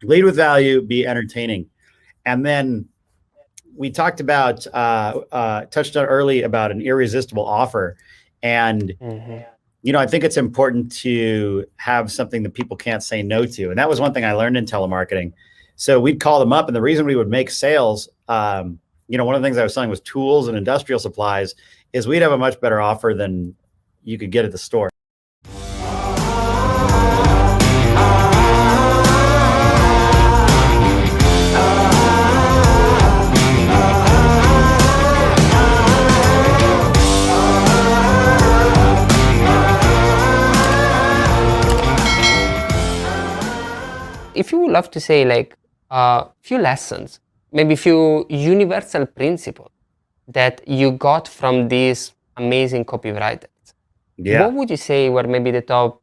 Lead with value, be entertaining. And then we talked about, touched on early about an irresistible offer. And, Mm-hmm. I think it's important to have something that people can't say no to. And that was one thing I learned in telemarketing. So we'd call them up, and the reason we would make sales, one of the things I was selling was tools and industrial supplies, is we'd have a much better offer than you could get at the store. If you would love to say like a few lessons, maybe a few universal principles that you got from these amazing copywriters, Yeah. what would you say were maybe the top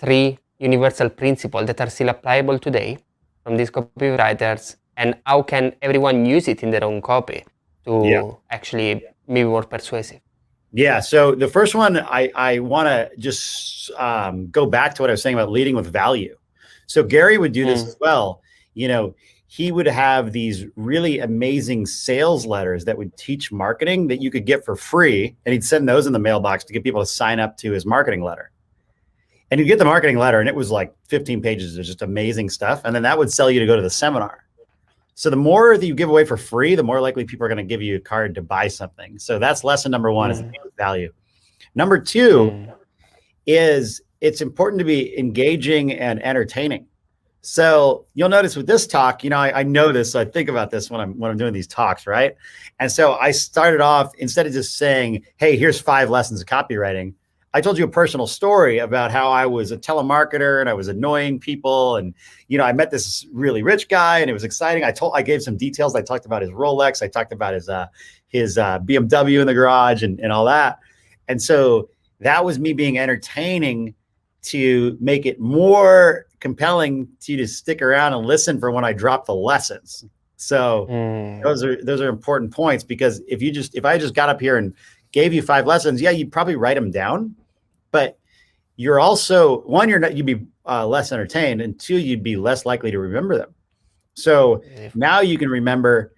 3 universal principles that are still applicable today from these copywriters, and how can everyone use it in their own copy Yeah. to actually be more persuasive? Yeah. So the first one, I want to just go back to what I was saying about leading with value. So Gary would do this as well. He would have these really amazing sales letters that would teach marketing that you could get for free. And he'd send those in the mailbox to get people to sign up to his marketing letter. And you'd get the marketing letter, and it was like 15 pages of just amazing stuff. And then that would sell you to go to the seminar. So the more that you give away for free, the more likely people are going to give you a card to buy something. So that's lesson number 1 is value. Number 2 is it's important to be engaging and entertaining. So you'll notice with this talk, I know this, so I think about this when I'm doing these talks, right? And so I started off, instead of just saying, hey, here's 5 lessons of copywriting, I told you a personal story about how I was a telemarketer and I was annoying people. And, I met this really rich guy and it was exciting. I gave some details. I talked about his Rolex. I talked about his BMW in the garage and all that. And so that was me being entertaining to make it more compelling to you to stick around and listen for when I drop the lessons. So those are important points, because if I just got up here and gave you 5 lessons, yeah, you'd probably write them down, but you're also, one, you'd be less entertained, and 2, you'd be less likely to remember them. So now you can remember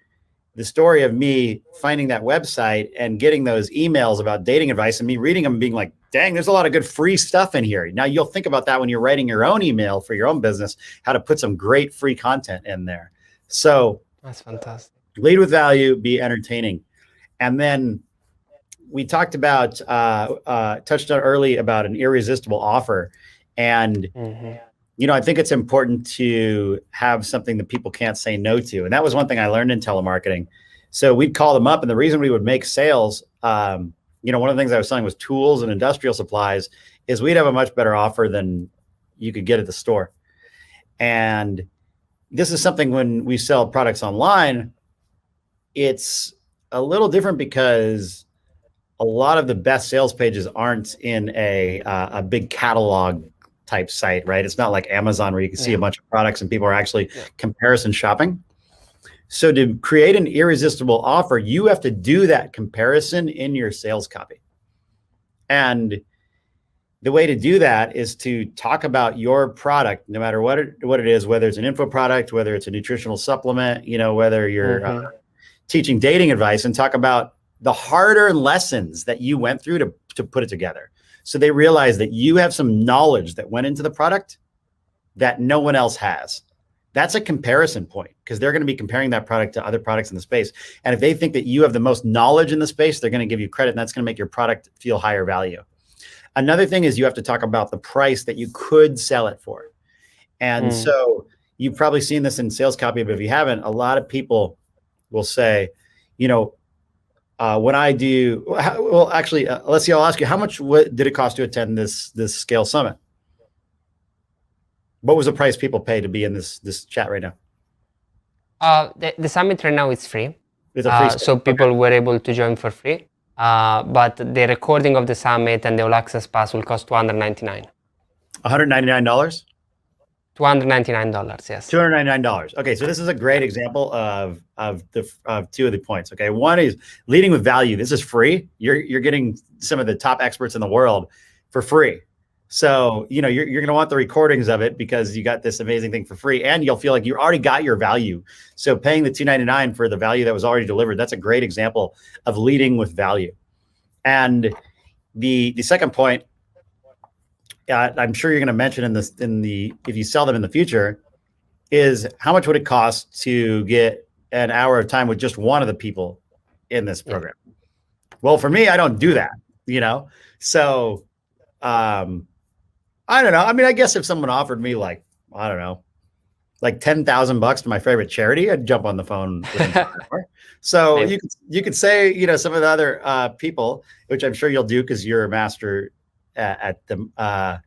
the story of me finding that website and getting those emails about dating advice and me reading them and being like, dang, there's a lot of good free stuff in here. Now you'll think about that when you're writing your own email for your own business, how to put some great free content in there. So that's fantastic. Lead with value, be entertaining. And then we talked about, touched on early about an irresistible offer. And, I think it's important to have something that people can't say no to. And that was one thing I learned in telemarketing. So we'd call them up, and the reason we would make sales, one of the things I was selling was tools and industrial supplies, is we'd have a much better offer than you could get at the store. And this is something when we sell products online, it's a little different because a lot of the best sales pages aren't in a big catalog type site, right? It's not like Amazon where you can see a bunch of products and people are actually comparison shopping. So to create an irresistible offer, you have to do that comparison in your sales copy. And the way to do that is to talk about your product, no matter what it is, whether it's an info product, whether it's a nutritional supplement, whether you're teaching dating advice, and talk about the hard-earned lessons that you went through to put it together. So they realize that you have some knowledge that went into the product that no one else has. That's a comparison point, because they're going to be comparing that product to other products in the space. And if they think that you have the most knowledge in the space, they're going to give you credit, and that's going to make your product feel higher value. Another thing is you have to talk about the price that you could sell it for. And so you've probably seen this in sales copy, but if you haven't, a lot of people will say, when I do, well, actually, let's see, I'll ask you, how much did it cost to attend this Scale Summit? What was the price people pay to be in this chat right now? The summit right now is free. It's a free so people were able to join for free. But the recording of the summit and the all access pass will cost $299. $199? $299, yes. $299. Okay, so this is a great example of 2 of the points. Okay, one is leading with value. This is free. You're getting some of the top experts in the world for free. So, you're going to want the recordings of it because you got this amazing thing for free, and you'll feel like you already got your value. So paying the $299 for the value that was already delivered, that's a great example of leading with value. And the second point, I'm sure you're going to mention if you sell them in the future, is how much would it cost to get an hour of time with just one of the people in this program? Well, for me, I don't do that, so I don't know. I mean, I guess if someone offered me like $10,000 to my favorite charity, I'd jump on the phone within an hour. So you could say, some of the other people, which I'm sure you'll do because you're a master at the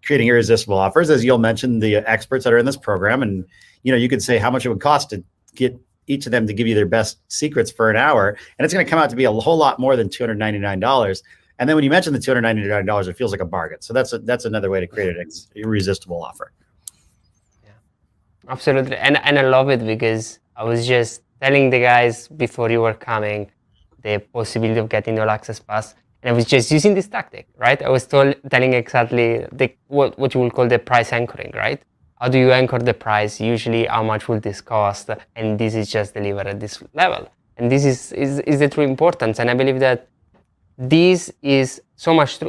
creating irresistible offers, as you'll mention the experts that are in this program, and you could say how much it would cost to get each of them to give you their best secrets for an hour, and it's going to come out to be a whole lot more than $299. And then when you mention the $299, it feels like a bargain. So that's another way to create an irresistible offer. Yeah, absolutely. And I love it because I was just telling the guys before you were coming the possibility of getting all access pass, and I was just using this tactic, right? I was telling exactly what you will call the price anchoring, right? How do you anchor the price? Usually, how much will this cost? And this is just delivered at this level. And this is the true importance. And I believe that this is so much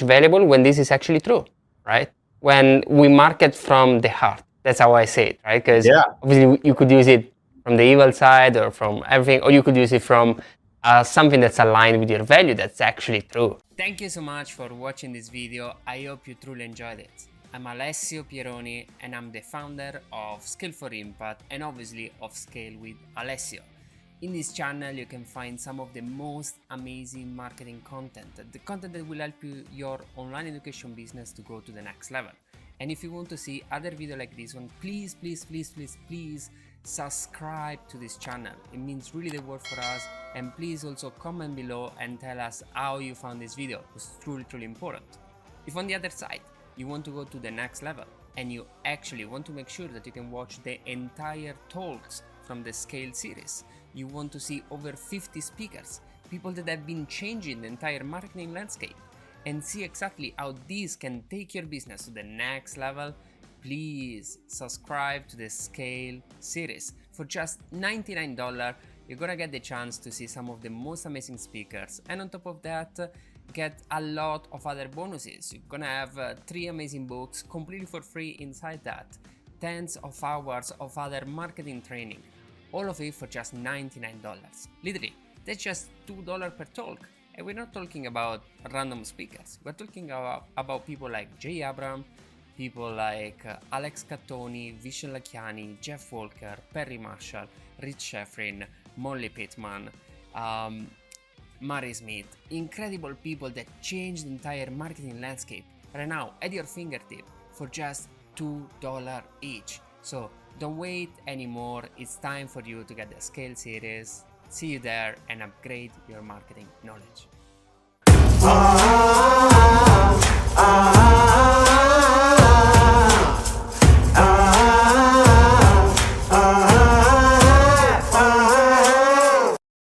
valuable when this is actually true, right? When we market from the heart, that's how I say it, right? Because obviously you could use it from the evil side or from everything, or you could use it from something that's aligned with your value that's actually true. Thank you so much for watching this video. I hope you truly enjoyed it. I'm Alessio Pieroni and I'm the founder of Scale for Impact and obviously of Scale with Alessio. In this channel you can find some of the most amazing marketing content, the content that will help your online education business to go to the next level. And if you want to see other videos like this one, please subscribe to this channel. It means really the world for us, and please also comment below and tell us how you found this video. It's truly important. If on the other side you want to go to the next level and you actually want to make sure that you can watch the entire talks from the Scale series, you want to see over 50 speakers, people that have been changing the entire marketing landscape, and see exactly how these can take your business to the next level, please subscribe to the Scale series. For just $99, you're gonna get the chance to see some of the most amazing speakers, and on top of that, get a lot of other bonuses. You're gonna have 3 amazing books completely for free inside that, tens of hours of other marketing training, all of it for just $99. Literally, that's just $2 per talk. And we're not talking about random speakers. We're talking about people like Jay Abram, people like Alex Cattoni, Vishen Lakhiani, Jeff Walker, Perry Marshall, Rich Sheffrin, Molly Pittman, Murray Smith. Incredible people that change the entire marketing landscape right now at your fingertip for just $2 each. So don't wait anymore. It's time for you to get the Scale series. See you there and upgrade your marketing knowledge.